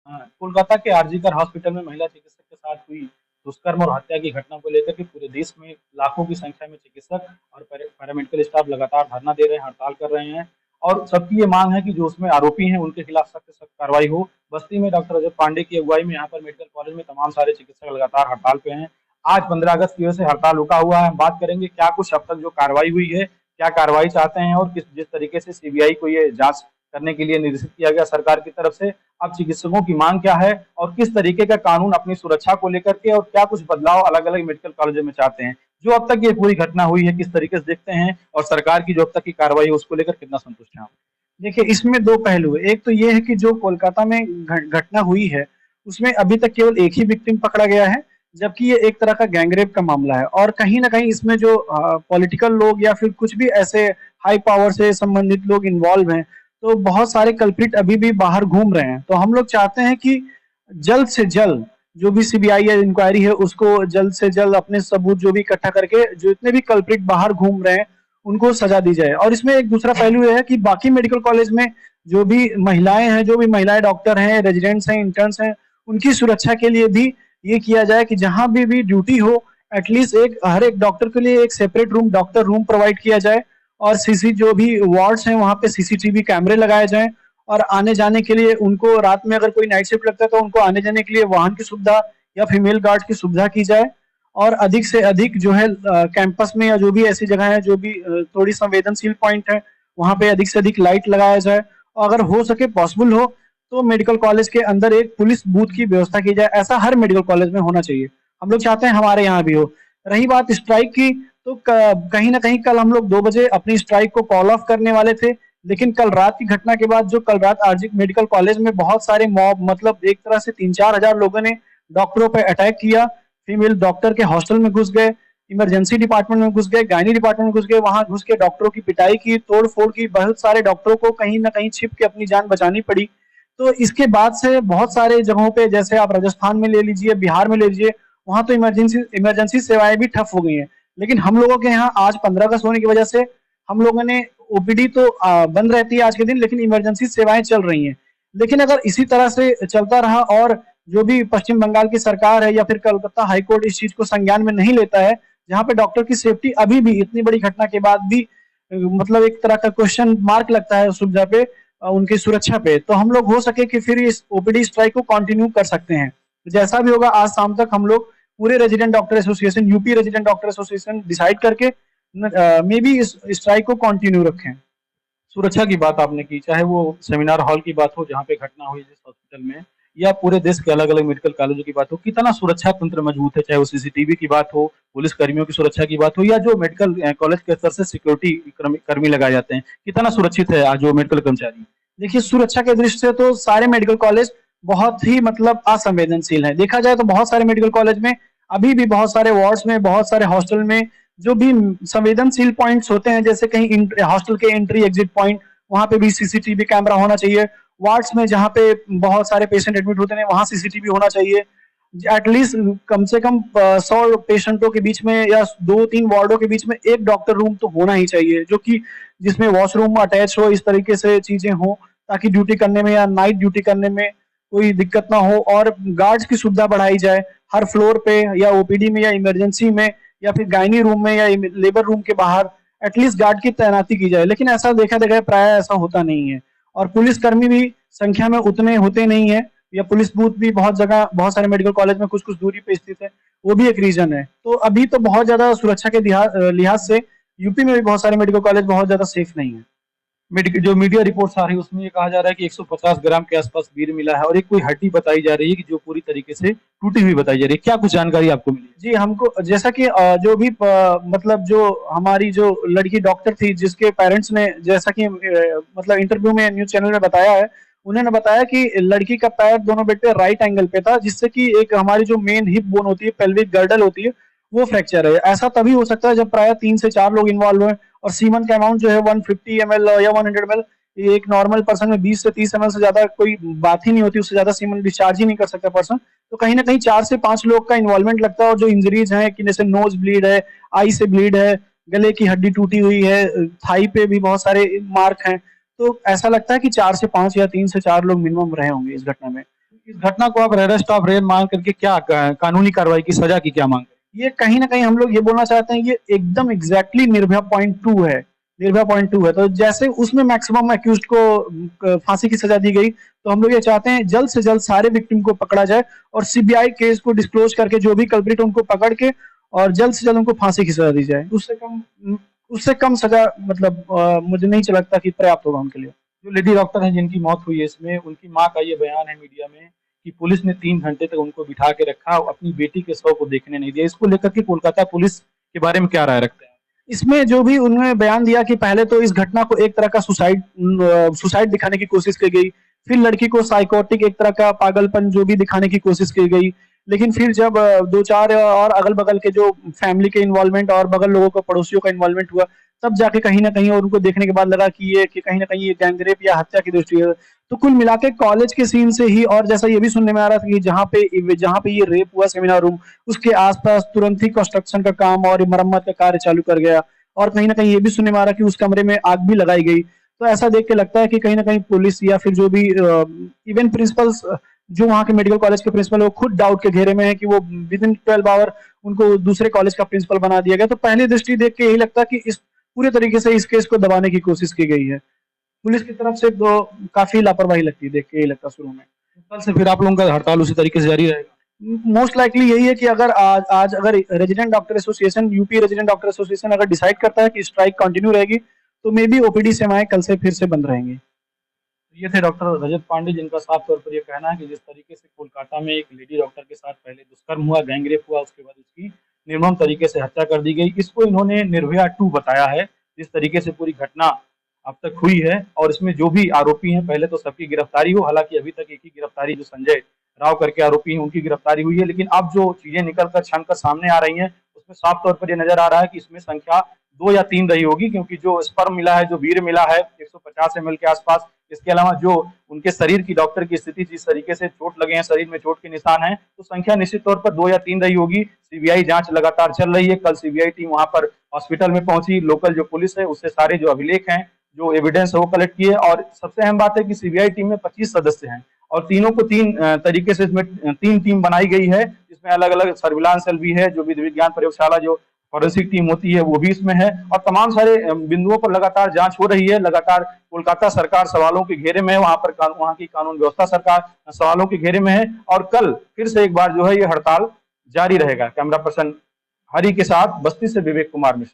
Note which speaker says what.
Speaker 1: कोलकाता के आरजीकर हॉस्पिटल में महिला चिकित्सक के साथ हुई दुष्कर्म और हत्या की घटना को लेकर के पूरे देश में लाखों की संख्या में चिकित्सक और पैरामेडिकल स्टाफ लगातार धरना दे रहे हैं, हड़ताल कर रहे हैं और सबकी ये मांग है कि जो उसमें आरोपी हैं उनके खिलाफ सख्त से सख्त कार्रवाई हो। बस्ती में डॉक्टर रजत पांडे की अगुवाई में यहाँ पर मेडिकल कॉलेज में तमाम सारे चिकित्सक लगातार हड़ताल पे हैं। आज 15 अगस्त की वजह से हड़ताल रुका हुआ है। हम बात करेंगे क्या कुछ अब तक जो कार्रवाई हुई है, क्या कार्रवाई चाहते हैं और किस जिस तरीके से सीबीआई को ये जांच करने के लिए निर्देशित किया गया सरकार की तरफ से, अब चिकित्सकों की मांग क्या है और किस तरीके का कानून अपनी सुरक्षा को लेकर के और क्या कुछ बदलाव अलग अलग मेडिकल कॉलेजों में चाहते हैं। जो अब तक ये पूरी घटना हुई है किस तरीके से देखते हैं और सरकार की जो अब तक की कार्रवाई है उसको लेकर कितना संतुष्ट हैं आप?
Speaker 2: देखिए, इसमें दो पहलू है। एक तो ये है कि जो कोलकाता में घटना हुई है उसमें अभी तक केवल एक ही विक्टिम पकड़ा गया है, जबकि ये एक तरह का गैंगरेप का मामला है और कहीं ना कहीं इसमें जो पॉलिटिकल लोग या फिर कुछ भी ऐसे हाई पावर से संबंधित लोग इन्वॉल्व हैं, तो बहुत सारे कल्प्रिट अभी भी बाहर घूम रहे हैं। तो हम लोग चाहते हैं कि जल्द से जल्द जो भी सीबीआई या इंक्वायरी है उसको जल्द से जल्द अपने सबूत जो भी इकट्ठा करके जो इतने भी कल्प्रिट बाहर घूम रहे हैं उनको सजा दी जाए। और इसमें एक दूसरा पहलू यह है कि बाकी मेडिकल कॉलेज में जो भी महिलाएं हैं, जो भी महिलाएं डॉक्टर हैं, रेजिडेंट्स हैं, इंटर्न्स हैं, उनकी सुरक्षा के लिए भी ये किया जाए कि जहां भी ड्यूटी हो एटलीस्ट एक हर एक डॉक्टर के लिए एक separate room, doctor room provide किया जाए और सीसी जो भी वार्ड्स हैं वहां पे सीसीटीवी कैमरे लगाए जाएं और आने जाने के लिए उनको रात में अगर कोई नाइट शिफ्ट लगता है तो उनको आने जाने के लिए वाहन की सुविधा या फीमेल गार्ड की सुविधा की जाए और अधिक से अधिक जो है कैंपस में या जो भी ऐसी जगह है जो भी थोड़ी संवेदनशील पॉइंट है वहां पे अधिक से अधिक लाइट लगाया जाए और अगर हो सके पॉसिबल हो तो मेडिकल कॉलेज के अंदर एक पुलिस बूथ की व्यवस्था की जाए। ऐसा हर मेडिकल कॉलेज में होना चाहिए। हम लोग चाहते हैं हमारे यहाँ भी हो। रही बात स्ट्राइक की, तो कहीं ना कहीं कल हम लोग 2 बजे अपनी स्ट्राइक को कॉल ऑफ करने वाले थे, लेकिन कल रात की घटना के बाद जो कल रात आरजी मेडिकल कॉलेज में बहुत सारे मॉब, मतलब एक तरह से 3-4 हजार लोगों ने डॉक्टरों पर अटैक किया, फीमेल डॉक्टर के हॉस्टल में घुस गए, इमरजेंसी डिपार्टमेंट में घुस गए, गायनी डिपार्टमेंट में घुस गए, वहां घुस के डॉक्टरों की पिटाई की, तोड़ फोड़ की, बहुत सारे डॉक्टरों को कहीं ना कहीं छिप के अपनी जान बचानी पड़ी। तो इसके बाद से बहुत सारे जगहों पे, जैसे आप राजस्थान में ले लीजिए, बिहार में ले लीजिए, वहां तो इमरजेंसी सेवाएं भी ठप हो गई हैं। लेकिन हम लोगों के यहाँ आज 15 अगस्त होने की वजह से हम लोगों ने ओपीडी तो बंद रहती है आज के दिन, लेकिन इमरजेंसी सेवाएं चल रही हैं। लेकिन अगर इसी तरह से चलता रहा और जो भी पश्चिम बंगाल की सरकार है या फिर कलकत्ता हाईकोर्ट इस चीज को संज्ञान में नहीं लेता है, जहां पे डॉक्टर की सेफ्टी अभी भी इतनी बड़ी घटना के बाद भी मतलब एक तरह का क्वेश्चन मार्क लगता है उस सुविधा पे, उनकी सुरक्षा पे, तो हम लोग हो सके कि फिर इस ओपीडी स्ट्राइक को कंटिन्यू कर सकते हैं। जैसा भी होगा आज शाम तक हम लोग पूरे resident doctor association, UP resident doctor association decide करके मे बी इस स्ट्राइक को कंटिन्यू रखें।
Speaker 1: सुरक्षा की बात आपने की, चाहे वो सेमिनार हॉल की बात हो जहाँ पे घटना हुई जिस हॉस्पिटल में, या पूरे देश के अलग अलग मेडिकल कॉलेजों की बात हो, कितना सुरक्षा तंत्र मजबूत है, चाहे वो सीसीटीवी की बात हो, पुलिस कर्मियों की सुरक्षा की बात हो, या जो मेडिकल कॉलेज के स्तर से सिक्योरिटी कर्मी लगाए जाते हैं, कितना सुरक्षित है आज जो मेडिकल कर्मचारी?
Speaker 2: देखिए, सुरक्षा के दृष्टि से तो सारे मेडिकल कॉलेज बहुत ही मतलब असंवेदनशील है। देखा जाए तो बहुत सारे मेडिकल कॉलेज में अभी भी बहुत सारे वार्ड्स में, बहुत सारे हॉस्टल में जो भी संवेदनशील पॉइंट्स होते हैं, जैसे कहीं हॉस्टल के एंट्री एग्जिट पॉइंट, वहां पे भी सीसीटीवी कैमरा होना चाहिए। वार्ड्स में जहाँ पे बहुत सारे पेशेंट एडमिट होते हैं वहां सीसीटीवी होना चाहिए। एटलीस्ट कम से कम 100 पेशेंटों के बीच में या 2-3 वार्डों के बीच में एक डॉक्टर रूम तो होना ही चाहिए, जो कि जिसमें वॉशरूम अटैच हो, इस तरीके से चीजें हो ताकि ड्यूटी करने में या नाइट ड्यूटी करने में कोई दिक्कत ना हो। और गार्ड्स की सुविधा बढ़ाई जाए हर फ्लोर पे, या ओपीडी में या इमरजेंसी में या फिर गायनी रूम में या लेबर रूम के बाहर एटलीस्ट गार्ड की तैनाती की जाए। लेकिन ऐसा देखा देखा प्राय ऐसा होता नहीं है और पुलिसकर्मी भी संख्या में उतने होते नहीं है, या पुलिस बूथ भी बहुत जगह, बहुत सारे मेडिकल कॉलेज में कुछ कुछ दूरी पे स्थित है, वो भी एक रीजन है। तो अभी तो बहुत ज्यादा सुरक्षा के लिहाज से यूपी में भी बहुत सारे मेडिकल कॉलेज बहुत ज्यादा सेफ नहीं है।
Speaker 1: जो मीडिया रिपोर्ट्स आ रही है उसमें ये कहा जा रहा है कि 150 ग्राम के आसपास वीर मिला है और एक कोई हड्डी बताई जा रही है कि जो पूरी तरीके से टूटी हुई बताई जा रही है। क्या कुछ जानकारी आपको मिली?
Speaker 2: जी, हमको जैसा कि जो भी मतलब जो हमारी जो लड़की डॉक्टर थी जिसके पेरेंट्स ने, जैसा कि मतलब इंटरव्यू में न्यूज चैनल में बताया है, उन्होंने बताया कि लड़की का पैर दोनों बेड पे राइट एंगल पे था, जिससे कि एक हमारी जो मेन हिप बोन होती है, पेल्विक गर्डल होती है, वो फ्रैक्चर है। ऐसा तभी हो सकता है जब प्राय 3 से 4 लोग इन्वॉल्व हुए और सीमन का अमाउंट जो है 150 ml या 100 ml, ये एक नॉर्मल पर्सन में 20 से 30 ml से ज्यादा कोई बात ही नहीं होती, उससे ज्यादा सीमन डिस्चार्ज ही नहीं कर सकता पर्सन। तो कहीं ना कहीं 4 से 5 लोग का इन्वॉल्वमेंट लगता है। और जो इंजरीज हैं कि जैसे नोज ब्लीड है, आई से ब्लीड है, गले की हड्डी टूटी हुई है, थाई पे भी बहुत सारे मार्क हैं, तो ऐसा लगता है कि 4 से 5 या 3 से 4 लोग मिनिमम रहे होंगे इस घटना में।
Speaker 1: इस घटना को आप अरेस्ट ऑफ रेप मांग करके क्या कानूनी कार्रवाई की सजा की क्या मांग करें?
Speaker 2: ये कहीं न कहीं हम लोग ये बोलना चाहते हैं, ये एकदम एग्ज़ैक्टली निर्भया पॉइंट 2 है। निर्भया पॉइंट 2 है, तो जैसे उसमें मैक्सिमम एक्यूज़्ड को फांसी की सज़ा दी गई, तो हम लोग ये चाहते हैं जल्द से जल्द सारे विक्टिम को पकड़ा जाए और सीबीआई केस को डिस्क्लोज़ करके जो भी कल्प्रिट उनको पकड़ के और जल्द से जल्द उनको फांसी की सज़ा दी जाए। उससे कम सज़ा मतलब मुझे नहीं लगता कि पर्याप्त होगा उनके लिए।
Speaker 1: जो लेडी डॉक्टर हैं जिनकी मौत हुई है इसमें, उनकी माँ का ये बयान है मीडिया में कि पुलिस ने 3 घंटे तक उनको बिठा के रखा और अपनी बेटी के शव को देखने नहीं दिया। इसको लेकर के कोलकाता पुलिस के बारे में क्या राय रखते हैं?
Speaker 2: इसमें जो भी उन्होंने बयान दिया कि पहले तो इस घटना को एक तरह का सुसाइड दिखाने की कोशिश की गई, फिर लड़की को साइकोटिक एक तरह का पागलपन जो भी दिखाने की कोशिश की गई, लेकिन फिर जब 2-4 और अगल-बगल के जो फैमिली के इन्वॉल्वमेंट और बगल लोगों का पड़ोसियों का इन्वॉल्वमेंट हुआ, तब जाके कहीं न कहीं और उनको देखने के बाद लगा कि कहीं न कहीं ये गैंगरेप या हत्या की दृष्टि है। तो कुल मिला के कॉलेज के सीन से ही और जैसा ये भी सुनने में आ रहा था कि जहाँ पे ये रेप हुआ सेमिनार रूम, उसके आस-पास तुरंत ही कंस्ट्रक्शन का काम और मरम्मत का कार्य चालू कर गया और कहीं न कहीं ये भी सुनने में आ रहा है कि उस कमरे में आग भी लगाई गई। तो ऐसा देख के लगता है कि कहीं न कहीं पुलिस या फिर जो भी इवन प्रिंसिपल्स जो वहाँ के मेडिकल कॉलेज के प्रिंसिपल वो खुद डाउट के घेरे में है कि वो विदिन 12 आवर उनको दूसरे कॉलेज का प्रिंसिपल बना दिया गया। तो पहली दृष्टि देख के यही लगता है कि इस पूरे तरीके से इस केस को दबाने की कोशिश की गई है। पुलिस की तरफ से तो काफ़ी लापरवाही लगती है, देख के यही लगता है शुरू में।
Speaker 1: कल से फिर आप लोगों का हड़ताल उसी तरीके से जारी रहेगा?
Speaker 2: मोस्ट लाइकली यही है कि अगर आज अगर resident doctor association UP resident doctor association अगर डिसाइड करता है कि स्ट्राइक कंटिन्यू रहेगी, तो मे बी ओपीडी सेवाएँ कल से फिर से बंद रहेंगी।
Speaker 1: ये थे डॉक्टर रजत पांडे जिनका साफ तौर पर ये कहना है कि जिस तरीके से कोलकाता में एक लेडी डॉक्टर के साथ पहले दुष्कर्म हुआ, गैंगरेप हुआ, उसके बाद उसकी निर्मम तरीके से हत्या कर दी गई। इसको इन्होंने निर्भया 2 बताया है। जिस तरीके से पूरी घटना अब तक हुई है और इसमें जो भी आरोपी हैं पहले तो सबकी गिरफ्तारी हो, हालाँकि अभी तक एक ही गिरफ्तारी जो संजय राव करके आरोपी हैं उनकी गिरफ्तारी हुई है। लेकिन अब जो चीज़ें निकल कर छन कर सामने आ रही हैं, उसमें साफ तौर पर ये नज़र आ रहा है कि इसमें संख्या 2 या 3 रही होगी क्योंकि जो स्पर्म मिला है, जो वीर्य मिला है 150 एमएल के आसपास, इसके अलावा जो उनके शरीर की डॉक्टर की स्थिति जिस तरीके से चोट लगे हैं, शरीर में चोट के निशान हैं, तो संख्या निश्चित तौर पर 2 या 3 रही होगी। सीबीआई जांच लगातार चल रही है। कल सीबीआई टीम वहां पर हॉस्पिटल में पहुंची, लोकल जो पुलिस है उससे सारे जो अभिलेख हैं, जो एविडेंस है वो कलेक्ट किए और सबसे अहम बात है कि सीबीआई टीम में 25 सदस्य हैं और तीनों को 3 तरीके से इसमें 3 टीम बनाई गई है, जिसमें अलग-अलग सर्विलांस सेल भी है, जो विधि विज्ञान प्रयोगशाला जो फॉरेंसिक टीम होती है वो भी इसमें है और तमाम सारे बिंदुओं पर लगातार जांच हो रही है। लगातार कोलकाता सरकार सवालों के घेरे में है, वहां की कानून व्यवस्था सरकार सवालों के घेरे में है और कल फिर से एक बार जो है ये हड़ताल जारी रहेगा। कैमरा पर्सन हरि के साथ बस्ती से विवेक कुमार मिश्रा।